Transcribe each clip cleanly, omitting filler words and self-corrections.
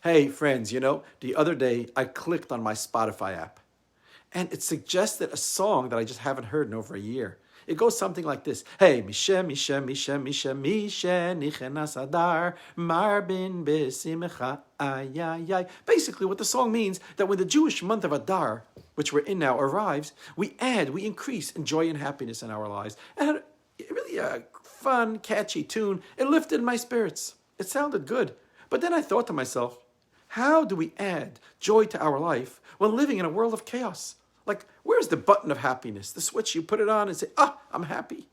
Hey, friends, the other day I clicked on my Spotify app and it suggested a song that I just haven't heard in over a year. It goes something like this. Hey, Mishe, Mishe, Mishe, Mishe, Mishe, Nichenas Adar, Marbin Besimcha, ay, ay, ay. Basically, what the song means, that when the Jewish month of Adar, which we're in now, arrives, we increase in joy and happiness in our lives. And had really a fun, catchy tune. It lifted my spirits. It sounded good. But then I thought to myself, how do we add joy to our life when living in a world of chaos? Like, where's the button of happiness? The switch, you put it on and say, I'm happy.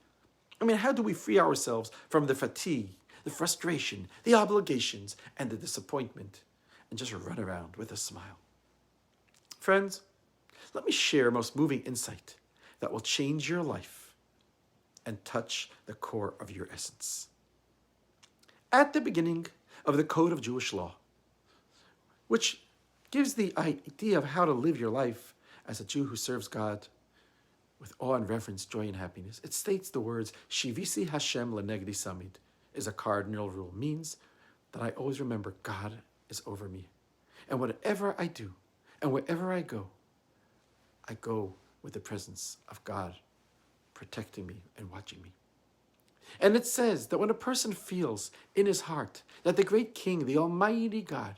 I mean, how do we free ourselves from the fatigue, the frustration, the obligations, and the disappointment, and just run around with a smile? Friends, let me share a most moving insight that will change your life and touch the core of your essence. At the beginning of the Code of Jewish Law, which gives the idea of how to live your life as a Jew who serves God with awe and reverence, joy and happiness, it states the words, Shivisi Hashem lenegdi samid, is a cardinal rule. Means that I always remember God is over me. And whatever I do and wherever I go with the presence of God protecting me and watching me. And it says that when a person feels in his heart that the great King, the Almighty God,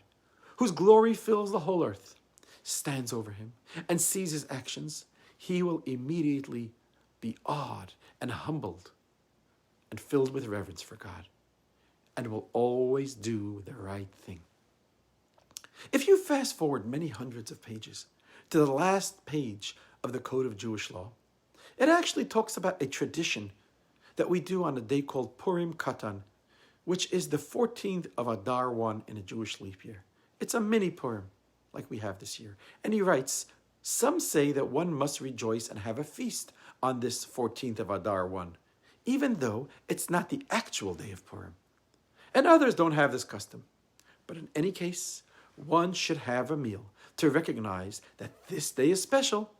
whose glory fills the whole earth, stands over him and sees his actions, he will immediately be awed and humbled and filled with reverence for God, and will always do the right thing. If you fast forward many hundreds of pages to the last page of the Code of Jewish Law, it actually talks about a tradition that we do on a day called Purim Katan, which is the 14th of Adar 1 in a Jewish leap year. It's a mini Purim, like we have this year. And he writes, some say that one must rejoice and have a feast on this 14th of Adar 1, even though it's not the actual day of Purim. And others don't have this custom. But in any case, one should have a meal to recognize that this day is special.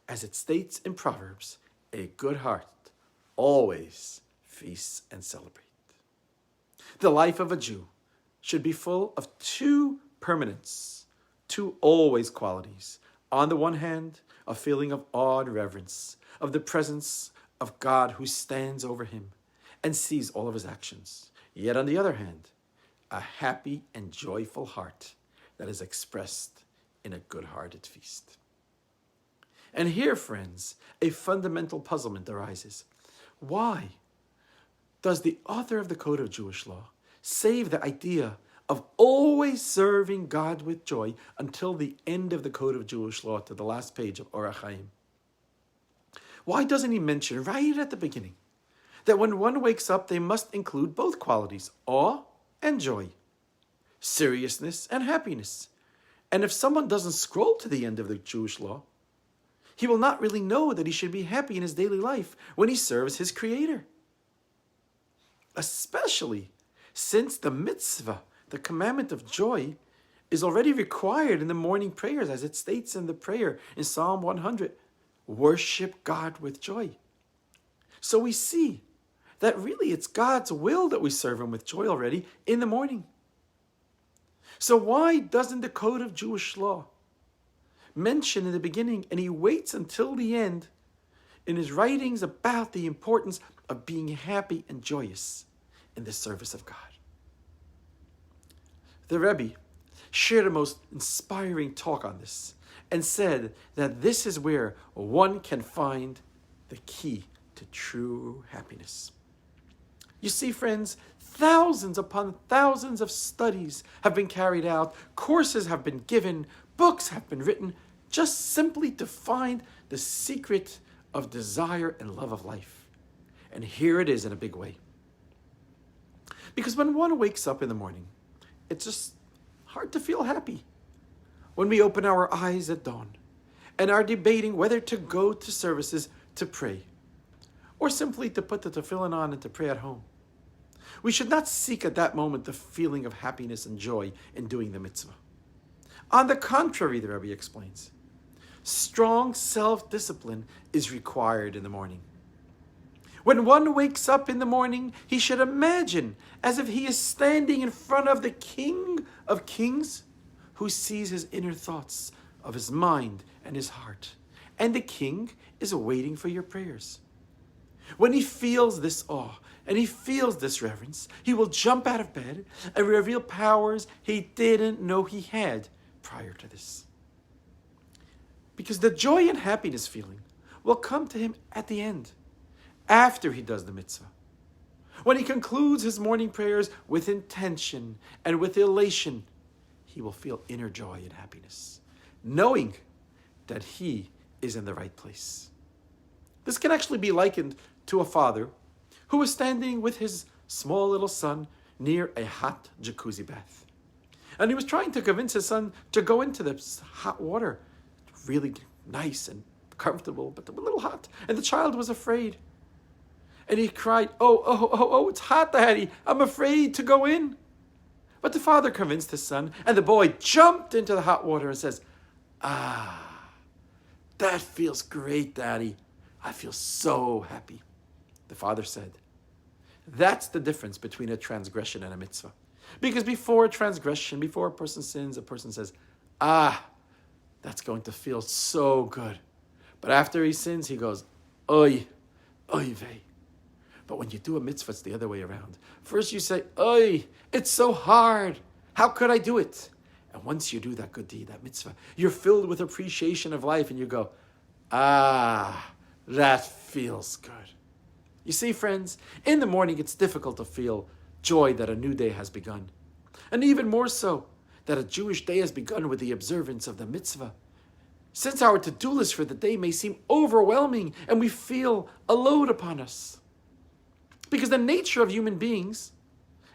As it states in Proverbs, a good heart always feasts and celebrates. The life of a Jew should be full of two permanence, two always qualities. On the one hand, a feeling of awe and reverence, of the presence of God who stands over him and sees all of his actions. Yet on the other hand, a happy and joyful heart that is expressed in a good-hearted feast. And here, friends, a fundamental puzzlement arises. Why does the author of the Code of Jewish Law save the idea of always serving God with joy until the end of the Code of Jewish Law, to the last page of Orach Chaim? Why doesn't he mention right at the beginning that when one wakes up, they must include both qualities, awe and joy, seriousness and happiness? And if someone doesn't scroll to the end of the Jewish law, he will not really know that he should be happy in his daily life when he serves his Creator. Especially since the mitzvah, the commandment of joy, is already required in the morning prayers, as it states in the prayer in Psalm 100, worship God with joy. So we see that really it's God's will that we serve him with joy already in the morning. So why doesn't the Code of Jewish Law mention in the beginning, and he waits until the end in his writings about the importance of being happy and joyous in the service of God? The Rebbe shared a most inspiring talk on this and said that this is where one can find the key to true happiness. You see, friends, thousands upon thousands of studies have been carried out, courses have been given, books have been written, just simply to find the secret of desire and love of life. And here it is in a big way. Because when one wakes up in the morning, it's just hard to feel happy. When we open our eyes at dawn and are debating whether to go to services to pray, or simply to put the tefillin on and to pray at home, we should not seek at that moment the feeling of happiness and joy in doing the mitzvah. On the contrary, the Rebbe explains, strong self-discipline is required in the morning. When one wakes up in the morning, he should imagine as if he is standing in front of the King of Kings who sees his inner thoughts of his mind and his heart. And the king is waiting for your prayers. When he feels this awe and he feels this reverence, he will jump out of bed and reveal powers he didn't know he had prior to this. Because the joy and happiness feeling will come to him at the end, after he does the mitzvah. When he concludes his morning prayers with intention and with elation, he will feel inner joy and happiness, knowing that he is in the right place. This can actually be likened to a father who was standing with his small little son near a hot jacuzzi bath. And he was trying to convince his son to go into this hot water. Really nice and comfortable, but a little hot. And the child was afraid. And he cried, oh, it's hot, Daddy. I'm afraid to go in. But the father convinced his son, and the boy jumped into the hot water and says, that feels great, Daddy. I feel so happy. The father said, that's the difference between a transgression and a mitzvah. Because before a transgression, before a person sins, a person says, that's going to feel so good. But after he sins, he goes, oy vey. But when you do a mitzvah, it's the other way around. First you say, oy, it's so hard. How could I do it? And once you do that good deed, that mitzvah, you're filled with appreciation of life and you go, that feels good. You see, friends, in the morning it's difficult to feel joy that a new day has begun. And even more so, that a Jewish day has begun with the observance of the mitzvah. Since our to-do list for the day may seem overwhelming and we feel a load upon us. Because the nature of human beings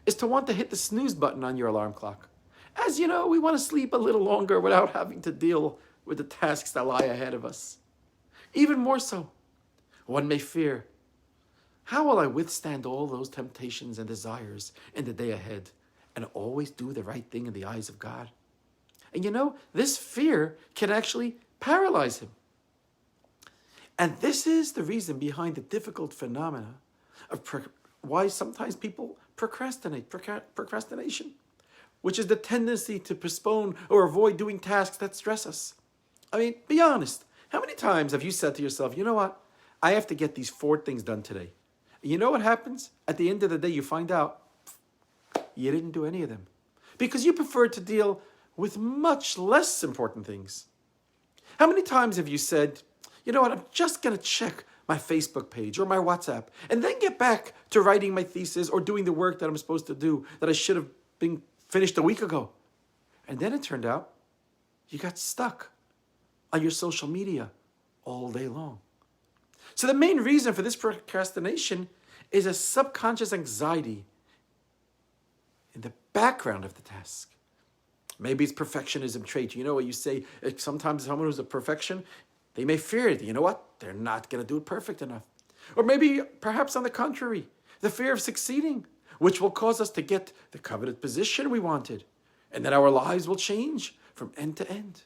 is to want to hit the snooze button on your alarm clock. As you know, we want to sleep a little longer without having to deal with the tasks that lie ahead of us. Even more so, one may fear, how will I withstand all those temptations and desires in the day ahead and always do the right thing in the eyes of God? And you know, this fear can actually paralyze him. And this is the reason behind the difficult phenomena of why sometimes people procrastinate. Procrastination, which is the tendency to postpone or avoid doing tasks that stress us. I mean, be honest. How many times have you said to yourself, you know what? I have to get these 4 things done today. And you know what happens? At the end of the day, you find out you didn't do any of them because you preferred to deal with much less important things. How many times have you said, you know what, I'm just going to check my Facebook page or my WhatsApp and then get back to writing my thesis or doing the work that I'm supposed to do that I should have been finished a week ago. And then it turned out you got stuck on your social media all day long. So the main reason for this procrastination is a subconscious anxiety in the background of the task. Maybe it's perfectionism trait. You know what you say, sometimes someone who's a perfection, they may fear it. You know what? They're not going to do it perfect enough. Or maybe, perhaps on the contrary, the fear of succeeding, which will cause us to get the coveted position we wanted. And then our lives will change from end to end.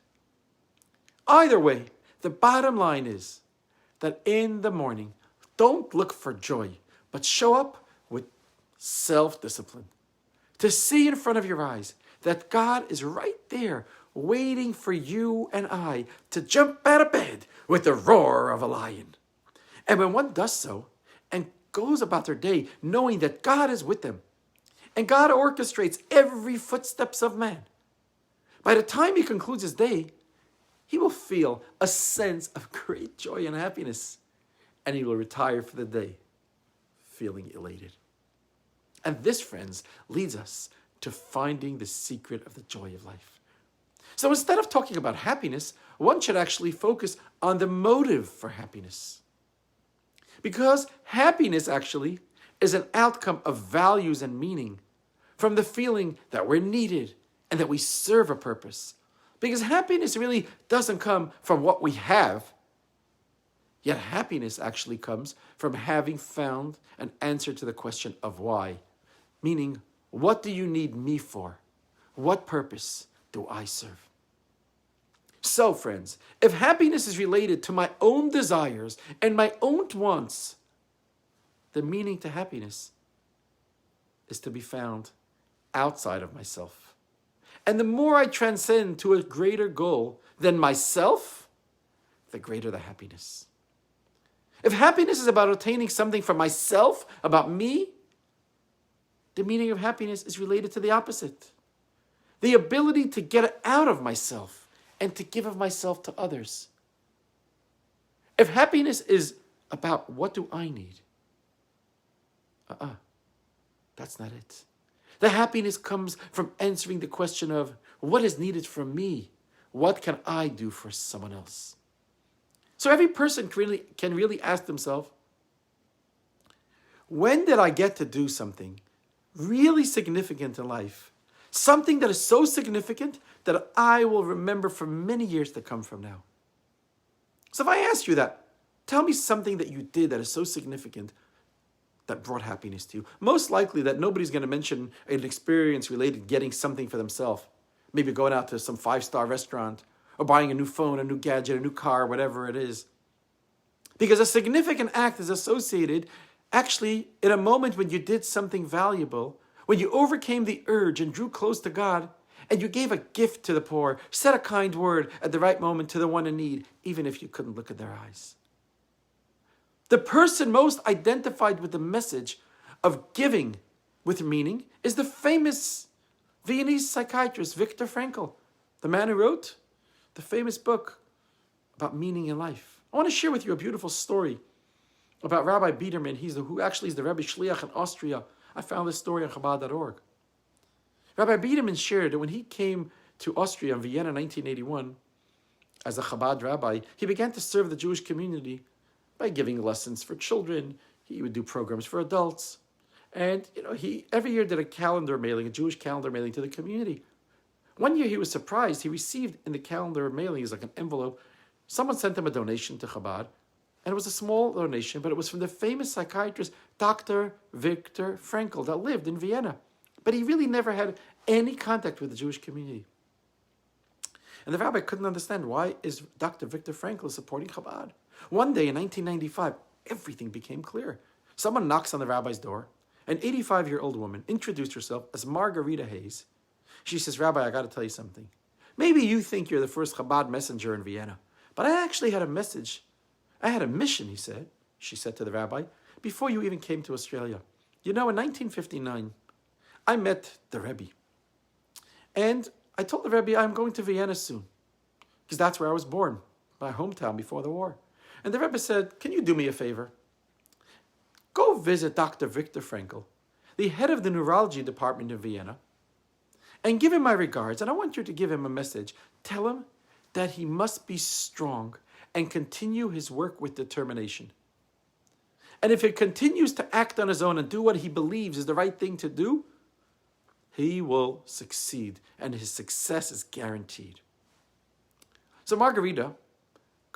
Either way, the bottom line is that in the morning, don't look for joy, but show up with self-discipline. To see in front of your eyes that God is right there waiting for you and I to jump out of bed with the roar of a lion. And when one does so and goes about their day knowing that God is with them and God orchestrates every footsteps of man, by the time he concludes his day, he will feel a sense of great joy and happiness, and he will retire for the day feeling elated. And this, friends, leads us to finding the secret of the joy of life. So instead of talking about happiness, one should actually focus on the motive for happiness. Because happiness actually is an outcome of values and meaning, from the feeling that we're needed and that we serve a purpose. Because happiness really doesn't come from what we have, yet happiness actually comes from having found an answer to the question of why. Meaning, what do you need me for? What purpose do I serve? So, friends, if happiness is related to my own desires and my own wants, the meaning to happiness is to be found outside of myself. And the more I transcend to a greater goal than myself, the greater the happiness. If happiness is about attaining something for myself, about me, the meaning of happiness is related to the opposite. The ability to get out of myself and to give of myself to others. If happiness is about what do I need? That's not it. The happiness comes from answering the question of what is needed from me? What can I do for someone else? So every person can really ask themselves, when did I get to do something really significant in life? Something that is so significant that I will remember for many years to come from now. So if I ask you that, tell me something that you did that is so significant that brought happiness to you. Most likely that nobody's going to mention an experience related to getting something for themselves. Maybe going out to some 5-star restaurant or buying a new phone, a new gadget, a new car, whatever it is. Because a significant act is associated actually in a moment when you did something valuable, when you overcame the urge and drew close to God, and you gave a gift to the poor, said a kind word at the right moment to the one in need, even if you couldn't look at their eyes. The person most identified with the message of giving with meaning is the famous Viennese psychiatrist Viktor Frankl, the man who wrote the famous book about meaning in life. I want to share with you a beautiful story about Rabbi Biederman. Who actually is the Rebbe Shliach in Austria. I found this story on Chabad.org. Rabbi Biederman shared that when he came to Austria in Vienna in 1981 as a Chabad rabbi, he began to serve the Jewish community by giving lessons for children. He would do programs for adults. And he every year did a Jewish calendar mailing to the community. One year he was surprised. He received in the calendar mailing, like an envelope, someone sent him a donation to Chabad. And it was a small donation, but it was from the famous psychiatrist, Dr. Viktor Frankl, that lived in Vienna. But he really never had any contact with the Jewish community. And the rabbi couldn't understand, why is Dr. Viktor Frankl supporting Chabad? One day in 1995, everything became clear. Someone knocks on the rabbi's door. An 85-year-old woman introduced herself as Margarita Hayes. She says, Rabbi, I got to tell you something. Maybe you think you're the first Chabad messenger in Vienna, but I actually had a message. I had a mission, she said to the rabbi, before you even came to Australia. In 1959, I met the Rebbe. And I told the Rebbe, I'm going to Vienna soon, because that's where I was born, my hometown before the war. And the Rebbe said, can you do me a favor? Go visit Dr. Viktor Frankl, the head of the neurology department in Vienna, and give him my regards. And I want you to give him a message. Tell him that he must be strong and continue his work with determination. And if he continues to act on his own and do what he believes is the right thing to do, he will succeed, and his success is guaranteed. So Margarita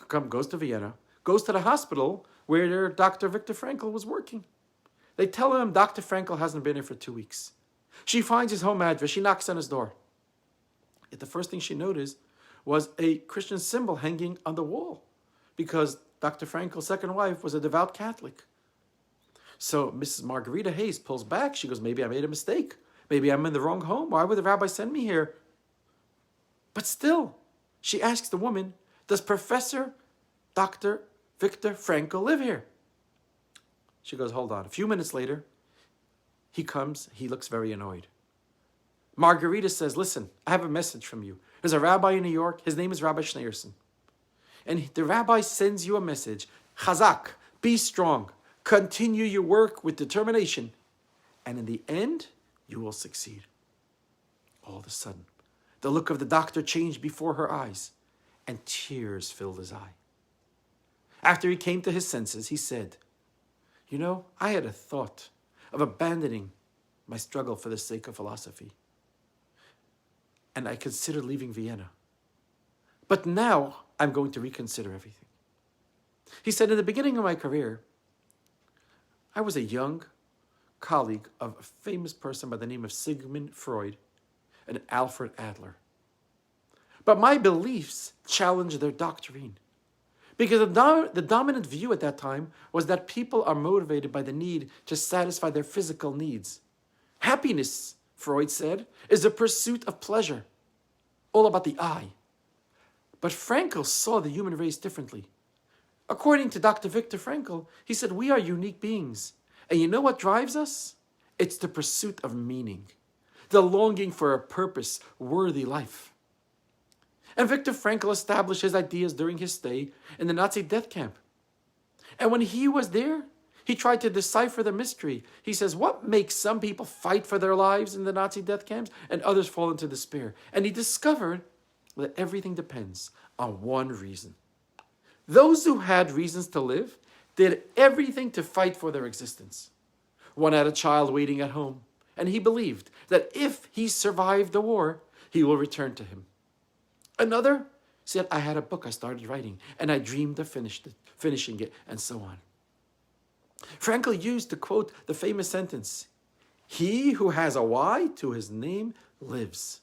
goes to Vienna, goes to the hospital where Dr. Viktor Frankl was working. They tell him Dr. Frankl hasn't been here for 2 weeks. She finds his home address. She knocks on his door. Yet the first thing she noticed was a Christian symbol hanging on the wall, because Dr. Frankl's second wife was a devout Catholic. So Mrs. Margarita Hayes pulls back. She goes, maybe I made a mistake. Maybe I'm in the wrong home. Why would the rabbi send me here? But still, she asks the woman, does Professor Dr. Viktor Frankl live here? She goes, hold on. A few minutes later, he comes. He looks very annoyed. Margarita says, listen, I have a message from you. There's a rabbi in New York. His name is Rabbi Schneerson. And the rabbi sends you a message. Chazak, be strong. Continue your work with determination. And in the end, you will succeed. All of a sudden, the look of the doctor changed before her eyes, and tears filled his eye. After he came to his senses, he said, I had a thought of abandoning my struggle for the sake of philosophy. And I considered leaving Vienna. But now I'm going to reconsider everything. He said, in the beginning of my career, I was a young colleague of a famous person by the name of Sigmund Freud and Alfred Adler. But my beliefs challenged their doctrine. Because the dominant view at that time was that people are motivated by the need to satisfy their physical needs. Happiness, Freud said, is the pursuit of pleasure. all about the I. But Frankl saw the human race differently. According to Dr. Viktor Frankl, he said, we are unique beings. And you know what drives us? It's the pursuit of meaning, the longing for a purpose-worthy life. And Viktor Frankl established his ideas during his stay in the Nazi death camp. And when he was there, he tried to decipher the mystery. He says, what makes some people fight for their lives in the Nazi death camps and others fall into despair? And he discovered that everything depends on one reason. Those who had reasons to live did everything to fight for their existence. One had a child waiting at home, and he believed that if he survived the war, he will return to him. Another said, I had a book I started writing, and I dreamed of finishing it, and so on. Frankl used to quote the famous sentence, he who has a why to his name lives.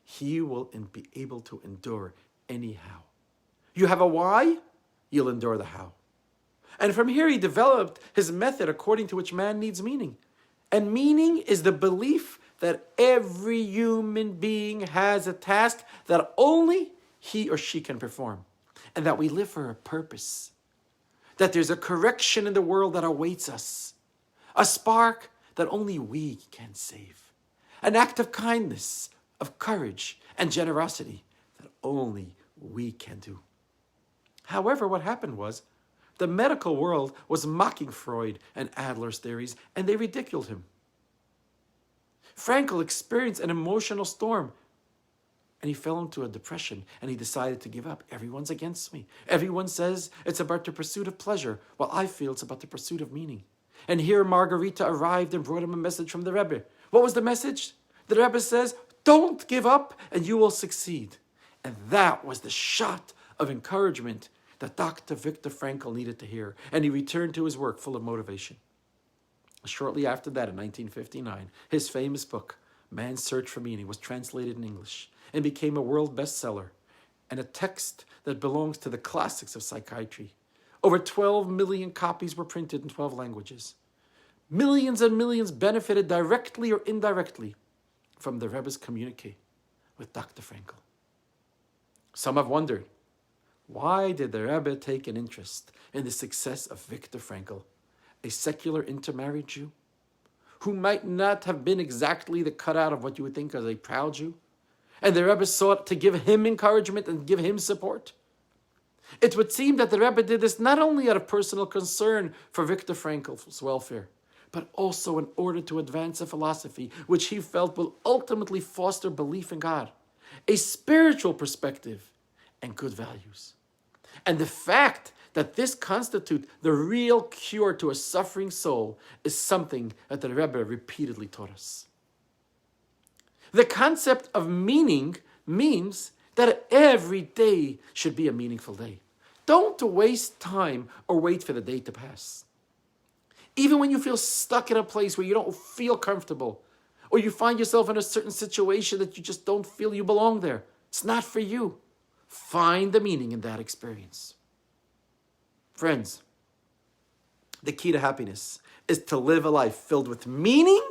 He will be able to endure anyhow. You have a why, you'll endure the how. And from here he developed his method according to which man needs meaning. And meaning is the belief that every human being has a task that only he or she can perform. And that we live for a purpose. That there's a correction in the world that awaits us. A spark that only we can save. An act of kindness, of courage, and generosity that only we can do. However, what happened was, the medical world was mocking Freud and Adler's theories, and they ridiculed him. Frankl experienced an emotional storm, and he fell into a depression, and he decided to give up. Everyone's against me. Everyone says it's about the pursuit of pleasure, while I feel it's about the pursuit of meaning. And here Margarita arrived and brought him a message from the Rebbe. What was the message? The Rebbe says, don't give up, and you will succeed. And that was the shot of encouragement that Dr. Viktor Frankl needed to hear, and he returned to his work full of motivation. Shortly after that, in 1959, his famous book, Man's Search for Meaning, was translated in English and became a world bestseller, and a text that belongs to the classics of psychiatry. Over 12 million copies were printed in 12 languages. Millions and millions benefited directly or indirectly from the Rebbe's communique with Dr. Frankl. Some have wondered, why did the Rebbe take an interest in the success of Viktor Frankl, a secular intermarried Jew, who might not have been exactly the cutout of what you would think of a proud Jew? And the Rebbe sought to give him encouragement and give him support. It would seem that the Rebbe did this not only out of personal concern for Viktor Frankl's welfare, but also in order to advance a philosophy which he felt will ultimately foster belief in God, a spiritual perspective, and good values. And the fact that this constitutes the real cure to a suffering soul is something that the Rebbe repeatedly taught us. The concept of meaning means that every day should be a meaningful day. Don't waste time or wait for the day to pass. Even when you feel stuck in a place where you don't feel comfortable, or you find yourself in a certain situation that you just don't feel you belong there, it's not for you. Find the meaning in that experience. Friends, the key to happiness is to live a life filled with meaning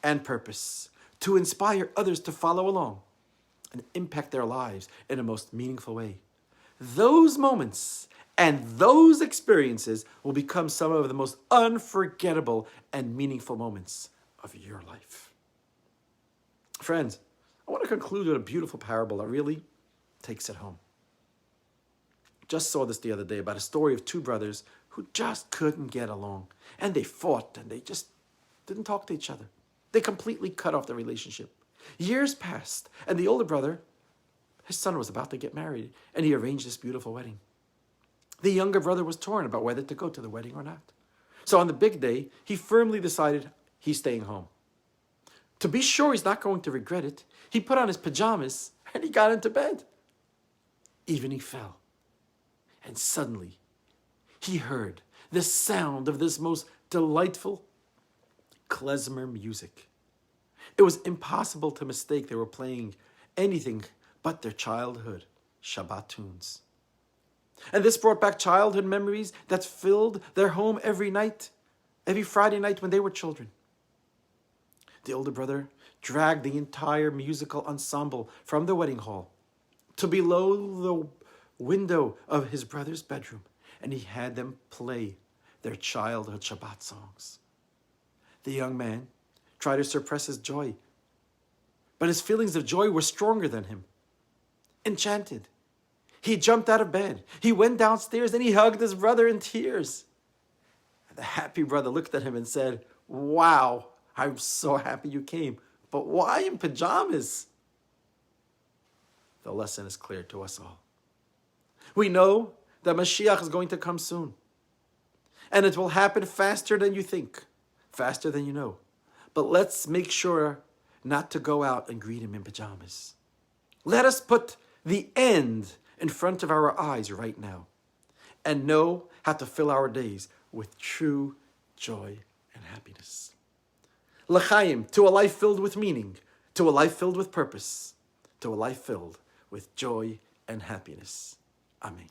and purpose, to inspire others to follow along and impact their lives in a most meaningful way. Those moments and those experiences will become some of the most unforgettable and meaningful moments of your life. Friends, I want to conclude with a beautiful parable that really takes it home. Just saw this the other day about a story of two brothers who just couldn't get along. And they fought and they just didn't talk to each other. They completely cut off the relationship. Years passed, and the older brother, his son was about to get married, and he arranged this beautiful wedding. The younger brother was torn about whether to go to the wedding or not. So on the big day, he firmly decided he's staying home. To be sure he's not going to regret it, he put on his pajamas and he got into bed. Evening fell. And suddenly, he heard the sound of this most delightful klezmer music. It was impossible to mistake they were playing anything but their childhood Shabbat tunes. And this brought back childhood memories that filled their home every night, every Friday night when they were children. The older brother dragged the entire musical ensemble from the wedding hall to below the window of his brother's bedroom, and he had them play their childhood Shabbat songs. The young man tried to suppress his joy, but his feelings of joy were stronger than him. Enchanted, he jumped out of bed. He went downstairs and he hugged his brother in tears. The happy brother looked at him and said, "Wow, I'm so happy you came, but why in pajamas?" The lesson is clear to us all. We know that Mashiach is going to come soon. And it will happen faster than you think, faster than you know. But let's make sure not to go out and greet him in pajamas. Let us put the end in front of our eyes right now and know how to fill our days with true joy and happiness. L'chaim, to a life filled with meaning, to a life filled with purpose, to a life filled with joy and happiness. Amen.